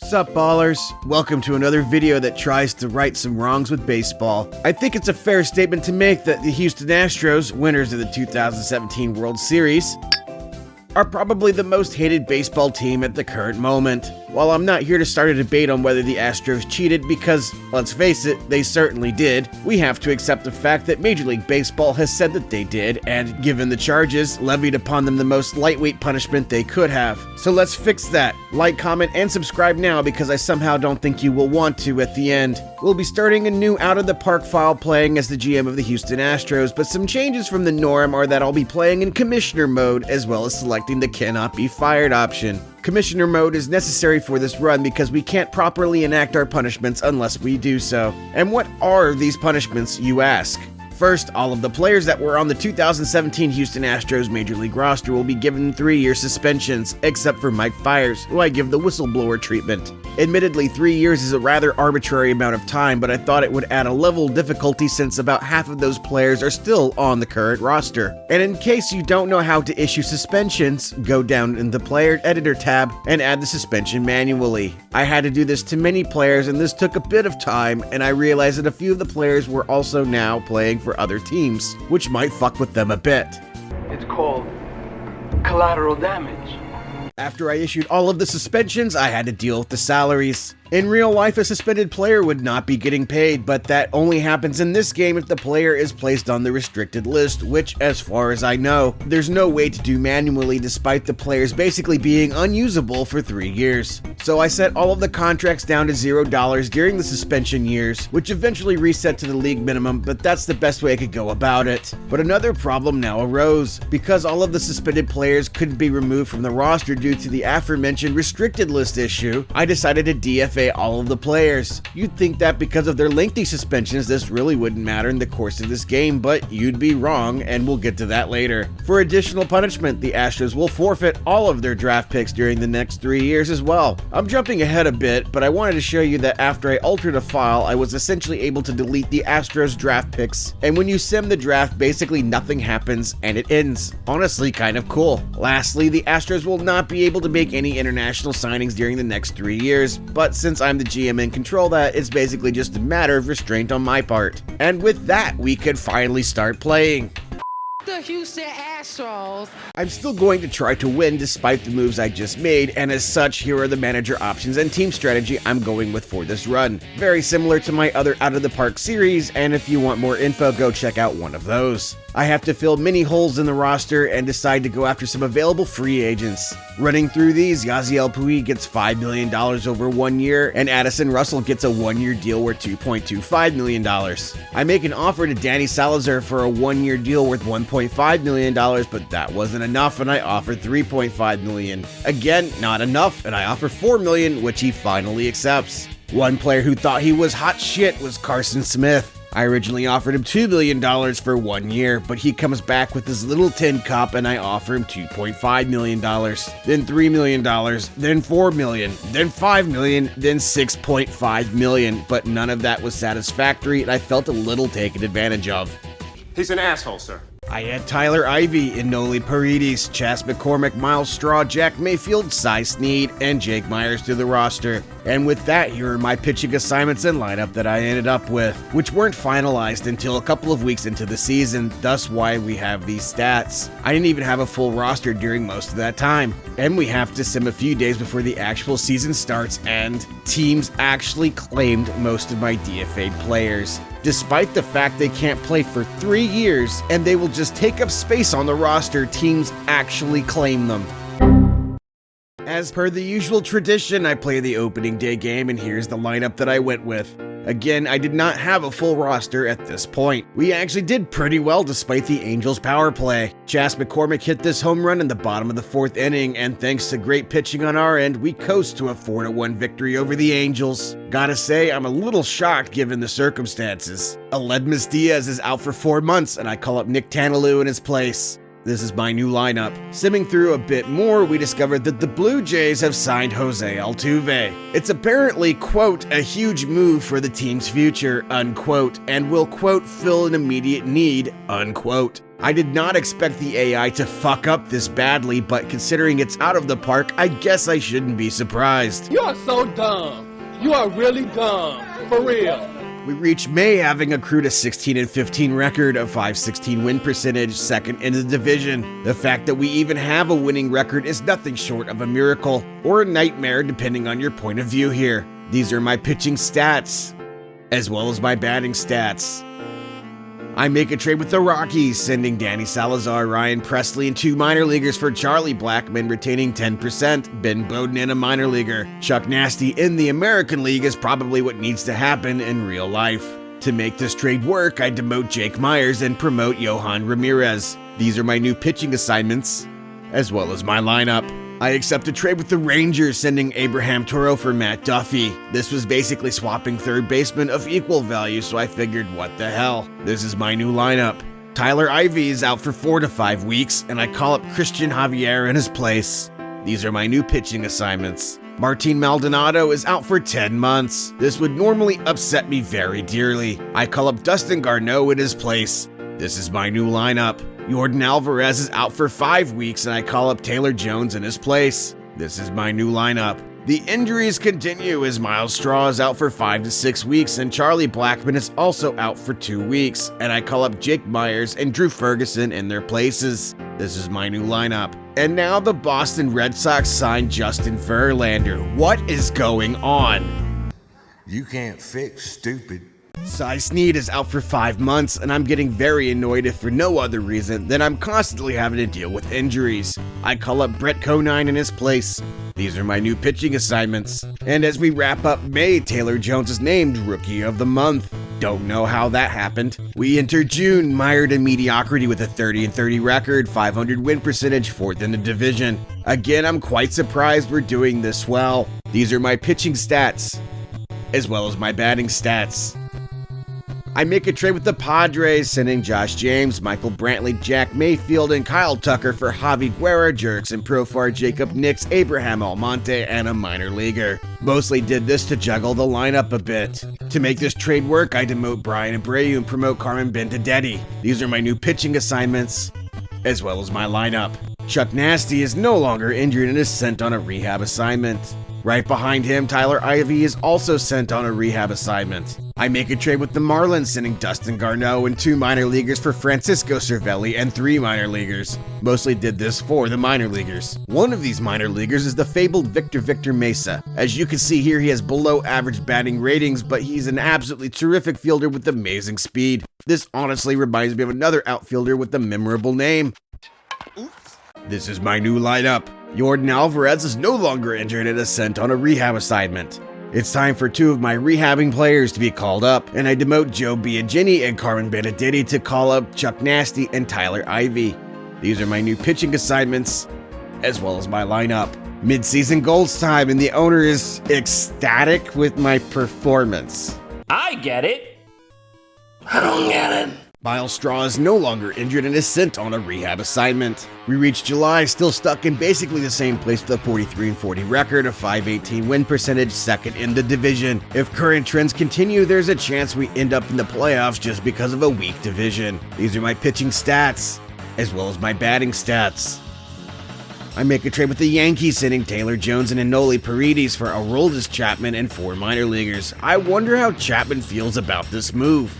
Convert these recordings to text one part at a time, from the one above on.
Sup ballers, welcome to another video that tries to right some wrongs with baseball. I think it's a fair statement to make that the Houston Astros, winners of the 2017 World Series, are probably the most hated baseball team at the current moment. While I'm not here to start a debate on whether the Astros cheated because, let's face it, they certainly did, we have to accept the fact that Major League Baseball has said that they did, and given the charges, levied upon them the most lightweight punishment they could have. So let's fix that. Like, comment, and subscribe now because I somehow don't think you will want to at the end. We'll be starting a new Out of the Park file playing as the GM of the Houston Astros, but some changes from the norm are that I'll be playing in Commissioner mode as well as selecting the Cannot Be Fired option. Commissioner mode is necessary for this run because we can't properly enact our punishments unless we do so. And what are these punishments, you ask? First, all of the players that were on the 2017 Houston Astros Major League roster will be given 3-year suspensions, except for Mike Fiers, who I give the whistleblower treatment. Admittedly, 3 years is a rather arbitrary amount of time, but I thought it would add a level of difficulty since about half of those players are still on the current roster. And in case you don't know how to issue suspensions, go down in the Player Editor tab and add the suspension manually. I had to do this to many players and this took a bit of time, and I realized that a few of the players were also now playing for other teams, which might fuck with them a bit. It's called collateral damage. After I issued all of the suspensions, I had to deal with the salaries. In real life, a suspended player would not be getting paid, but that only happens in this game if the player is placed on the restricted list, which, as far as I know, there's no way to do manually despite the players basically being unusable for 3 years. So I set all of the contracts down to $0 during the suspension years, which eventually reset to the league minimum, but that's the best way I could go about it. But another problem now arose. Because all of the suspended players couldn't be removed from the roster due to the aforementioned restricted list issue, I decided to DFA all of the players. You'd think that because of their lengthy suspensions, this really wouldn't matter in the course of this game, but you'd be wrong, and we'll get to that later. For additional punishment, the Astros will forfeit all of their draft picks during the next 3 years as well. I'm jumping ahead a bit, but I wanted to show you that after I altered a file, I was essentially able to delete the Astros draft picks, and when you sim the draft, basically nothing happens and it ends. Honestly, kind of cool. Lastly, the Astros will not be able to make any international signings during the next 3 years, but since I'm the GM and control that, it's basically just a matter of restraint on my part. And with that, we could finally start playing. The Houston Astros. I'm still going to try to win despite the moves I just made, and as such, here are the manager options and team strategy I'm going with for this run. Very similar to my other Out of the Park series, and if you want more info, go check out one of those. I have to fill many holes in the roster and decide to go after some available free agents. Running through these, Yasiel Puig gets $5 million over 1 year, and Addison Russell gets a 1-year deal worth $2.25 million. I make an offer to Danny Salazar for a 1-year deal worth $1.5 million, but that wasn't enough, and I offered $3.5 million. Again, not enough, and I offer $4 million, which he finally accepts. One player who thought he was hot shit was Carson Smith. I originally offered him $2 million for 1 year, but he comes back with his little tin cup and I offer him $2.5 million, then $3 million, then $4 million, then $5 million, then $6.5 million, but none of that was satisfactory and I felt a little taken advantage of. He's an asshole, sir. I had Tyler Ivey, Enoli Paredes, Chas McCormick, Miles Straw, Jack Mayfield, Cy Snead, and Jake Myers to the roster. And with that, here are my pitching assignments and lineup that I ended up with, which weren't finalized until a couple of weeks into the season, thus why we have these stats. I didn't even have a full roster during most of that time. And we have to sim a few days before the actual season starts, and teams actually claimed most of my DFA'd players, despite the fact they can't play for 3 years and they will just take up space on the roster. Teams actually claim them. As per the usual tradition, I play the opening day game, and here's the lineup that I went with. Again, I did not have a full roster at this point. We actually did pretty well despite the Angels' power play. Chas McCormick hit this home run in the bottom of the 4th inning, and thanks to great pitching on our end, we coast to a 4-1 victory over the Angels. Gotta say, I'm a little shocked given the circumstances. Aledmus Diaz is out for 4 months, and I call up Nick Tanalou in his place. This is my new lineup. Simming through a bit more, we discovered that the Blue Jays have signed Jose Altuve. It's apparently, quote, a huge move for the team's future, unquote, and will, quote, fill an immediate need, unquote. I did not expect the AI to fuck up this badly, but considering it's out of the park, I guess I shouldn't be surprised. You are so dumb. You are really dumb. For real. We reached May having accrued a 16-15 record, a .516 win percentage, second in the division. The fact that we even have a winning record is nothing short of a miracle, or a nightmare depending on your point of view here. These are my pitching stats, as well as my batting stats. I make a trade with the Rockies, sending Danny Salazar, Ryan Presley, and 2 minor leaguers for Charlie Blackmon, retaining 10%, Ben Bowden, and a minor leaguer. Chuck Nasty in the American League is probably what needs to happen in real life. To make this trade work, I demote Jake Myers and promote Johan Ramirez. These are my new pitching assignments, as well as my lineup. I accept a trade with the Rangers, sending Abraham Toro for Matt Duffy. This was basically swapping third baseman of equal value, so I figured, what the hell? This is my new lineup. Tyler Ivey is out for 4 to 5 weeks, and I call up Christian Javier in his place. These are my new pitching assignments. Martin Maldonado is out for 10 months. This would normally upset me very dearly. I call up Dustin Garneau in his place. This is my new lineup. Yordan Alvarez is out for 5 weeks, and I call up Taylor Jones in his place. This is my new lineup. The injuries continue as Miles Straw is out for 5 to 6 weeks, and Charlie Blackmon is also out for 2 weeks, and I call up Jake Myers and Drew Ferguson in their places. This is my new lineup. And now the Boston Red Sox signed Justin Verlander. What is going on? You can't fix stupid. Cy Snead is out for 5 months, and I'm getting very annoyed if for no other reason than I'm constantly having to deal with injuries. I call up Brett Conine in his place. These are my new pitching assignments. And as we wrap up May, Taylor Jones is named Rookie of the Month. Don't know how that happened. We enter June, mired in mediocrity with a 30-30 record, 500 win percentage, 4th in the division. Again, I'm quite surprised we're doing this well. These are my pitching stats, as well as my batting stats. I make a trade with the Padres, sending Josh James, Michael Brantley, Jack Mayfield, and Kyle Tucker for Javi Guerra, Jurickson Profar, Jacob Nix, Abraham Almonte, and a minor leaguer. Mostly did this to juggle the lineup a bit. To make this trade work, I demote Brian Abreu and promote Carmen Benintendi. These are my new pitching assignments, as well as my lineup. Chuck Nasty is no longer injured and is sent on a rehab assignment. Right behind him, Tyler Ivey is also sent on a rehab assignment. I make a trade with the Marlins, sending Dustin Garneau and 2 minor leaguers for Francisco Cervelli and 3 minor leaguers. Mostly did this for the minor leaguers. One of these minor leaguers is the fabled Victor Mesa. As you can see here, he has below average batting ratings, but he's an absolutely terrific fielder with amazing speed. This honestly reminds me of another outfielder with a memorable name. Oops. This is my new lineup. Yordan Alvarez is no longer injured and is sent on a rehab assignment. It's time for 2 of my rehabbing players to be called up, and I demote Joe Biagini and Carmen Benintendi to call up Chuck Nasty and Tyler Ivey. These are my new pitching assignments, as well as my lineup. Mid-season goals time, and the owner is ecstatic with my performance. I get it. I don't get it. Miles Straw is no longer injured and is sent on a rehab assignment. We reached July, still stuck in basically the same place with a 43-40 record, a .518 win percentage, 2nd in the division. If current trends continue, there's a chance we end up in the playoffs just because of a weak division. These are my pitching stats, as well as my batting stats. I make a trade with the Yankees, sending Taylor Jones and Enoli Paredes for Aroldis Chapman and 4 minor leaguers. I wonder how Chapman feels about this move.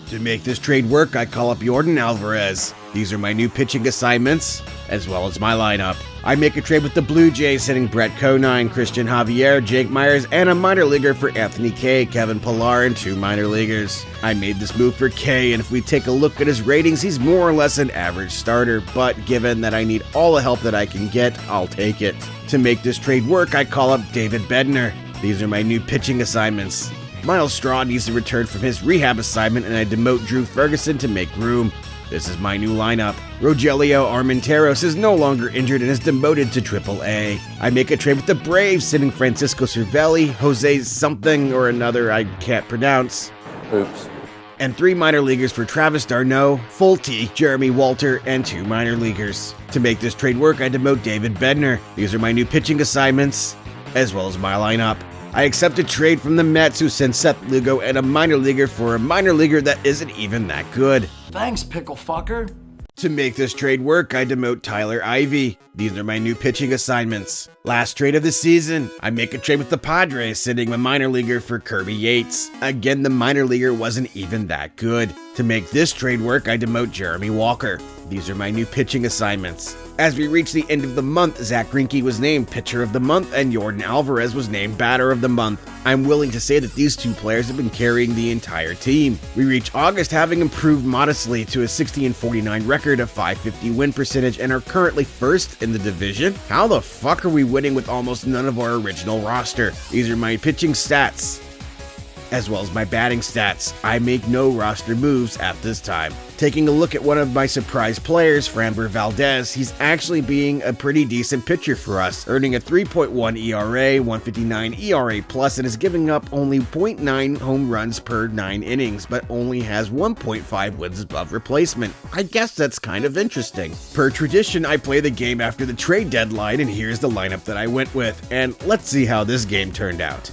To make this trade work, I call up Yordan Alvarez. These are my new pitching assignments, as well as my lineup. I make a trade with the Blue Jays, sending Brett Conine, Christian Javier, Jake Myers, and a minor leaguer for Anthony Kay, Kevin Pillar, and 2 minor leaguers. I made this move for Kay, and if we take a look at his ratings, he's more or less an average starter, but given that I need all the help that I can get, I'll take it. To make this trade work, I call up David Bednar. These are my new pitching assignments. Miles Straw needs to return from his rehab assignment, and I demote Drew Ferguson to make room. This is my new lineup. Rogelio Armenteros is no longer injured and is demoted to AAA. I make a trade with the Braves, sending Francisco Cervelli, Jose something or another I can't pronounce. Oops. and 3 minor leaguers for Travis d'Arnaud, Fulte, Jeremy Walter, and 2 minor leaguers. To make this trade work, I demote David Bednar. These are my new pitching assignments, as well as my lineup. I accept a trade from the Mets, who sent Seth Lugo and a minor leaguer for a minor leaguer that isn't even that good. Thanks, pickle fucker. To make this trade work, I demote Tyler Ivey. These are my new pitching assignments. Last trade of the season, I make a trade with the Padres, sending my minor leaguer for Kirby Yates. Again, the minor leaguer wasn't even that good. To make this trade work, I demote Jeremy Walker. These are my new pitching assignments. As we reach the end of the month, Zach Greinke was named Pitcher of the Month and Yordan Alvarez was named Batter of the Month. I'm willing to say that these 2 players have been carrying the entire team. We reach August having improved modestly to a 60-49 record, of .550 win percentage, and are currently first in the division. How the fuck are we winning with almost none of our original roster? These are my pitching stats, as well as my batting stats. I make no roster moves at this time. Taking a look at one of my surprise players, Framber Valdez, he's actually being a pretty decent pitcher for us, earning a 3.1 ERA, 159 ERA plus, and is giving up only 0.9 home runs per 9 innings, but only has 1.5 wins above replacement. I guess that's kind of interesting. Per tradition, I play the game after the trade deadline, and here's the lineup that I went with, and let's see how this game turned out.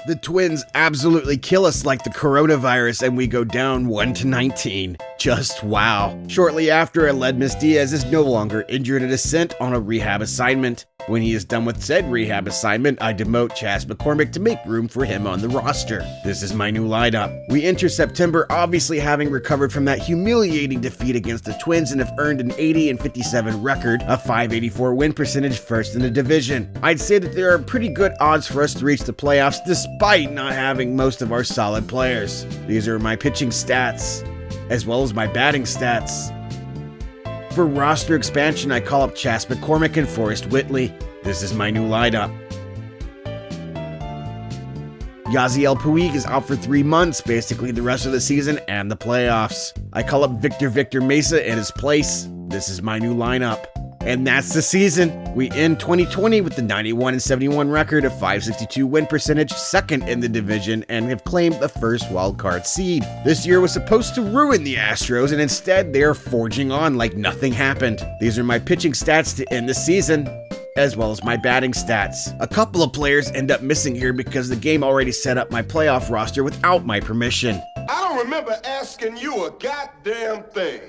The Twins absolutely kill us like the coronavirus and we go down 1-19. Just wow. Shortly after, Aledmys Diaz is no longer injured and is sent on a rehab assignment. When he is done with said rehab assignment, I demote Chas McCormick to make room for him on the roster. This is my new lineup. We enter September obviously having recovered from that humiliating defeat against the Twins and have earned an 80-57 record, a .584 win percentage, first in the division. I'd say that there are pretty good odds for us to reach the playoffs despite not having most of our solid players. These are my pitching stats, as well as my batting stats. For roster expansion, I call up Chas McCormick and Forrest Whitley. This is my new lineup. Yasiel Puig is out for 3 months, basically the rest of the season and the playoffs. I call up Victor Mesa in his place. This is my new lineup. And that's the season. We end 2020 with the 91-71 record, of .562 win percentage, second in the division, and have claimed the first wildcard seed. This year was supposed to ruin the Astros, and instead they are forging on like nothing happened. These are my pitching stats to end the season, as well as my batting stats. A couple of players end up missing here because the game already set up my playoff roster without my permission. I don't remember asking you a goddamn thing.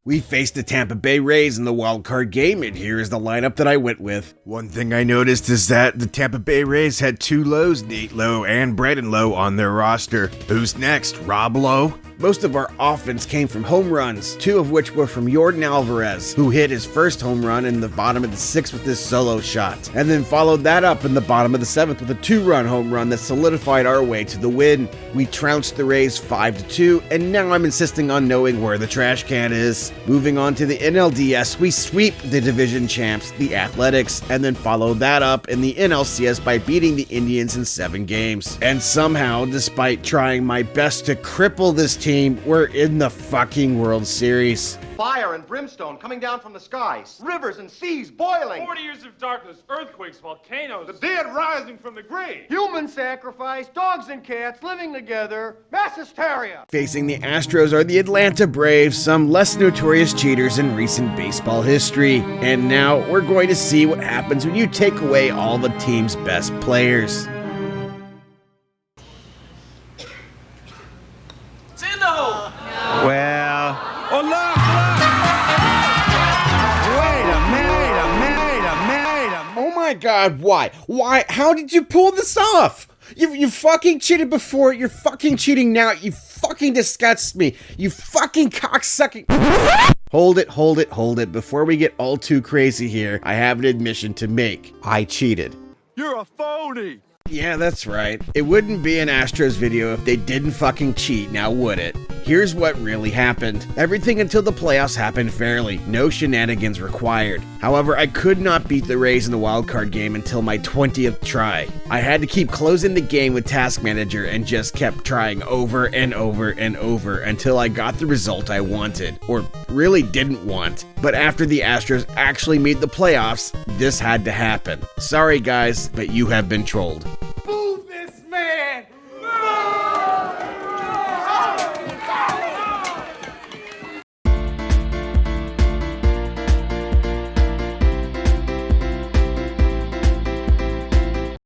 We faced the Tampa Bay Rays in the wild card game, and here is the lineup that I went with. One thing I noticed is that the Tampa Bay Rays had 2 Lows, Nate Lowe and Brandon Lowe, on their roster. Who's next? Rob Lowe? Most of our offense came from home runs, 2 of which were from Yordan Alvarez, who hit his first home run in the bottom of the 6th with his solo shot, and then followed that up in the bottom of the 7th with a 2-run home run that solidified our way to the win. We trounced the Rays 5-2, and now I'm insisting on knowing where the trash can is. Moving on to the NLDS, we sweep the division champs, the Athletics, and then follow that up in the NLCS by beating the Indians in 7 games. And somehow, despite trying my best to cripple this team, we're in the fucking World Series. Fire and brimstone coming down from the skies. Rivers and seas boiling. 40 years of darkness, earthquakes, volcanoes. The dead rising from the grave. Human sacrifice, dogs and cats living together, mass hysteria. Facing the Astros are the Atlanta Braves, some less notorious cheaters in recent baseball history. And now we're going to see what happens when you take away all the team's best players. Well, oh look! Wait a minute. Oh my god, why? Why? How did you pull this off? You fucking cheated before, you're fucking cheating now, you fucking disgust me, you fucking cocksucking. Hold it, before we get all too crazy here, I have an admission to make. I cheated. You're a phony! Yeah, that's right. It wouldn't be an Astros video if they didn't fucking cheat, now would it? Here's what really happened. Everything until the playoffs happened fairly. No shenanigans required. However, I could not beat the Rays in the wildcard game until my 20th try. I had to keep closing the game with Task Manager and just kept trying over and over and over until I got the result I wanted, or really didn't want. But after the Astros actually made the playoffs, this had to happen. Sorry guys, but you have been trolled.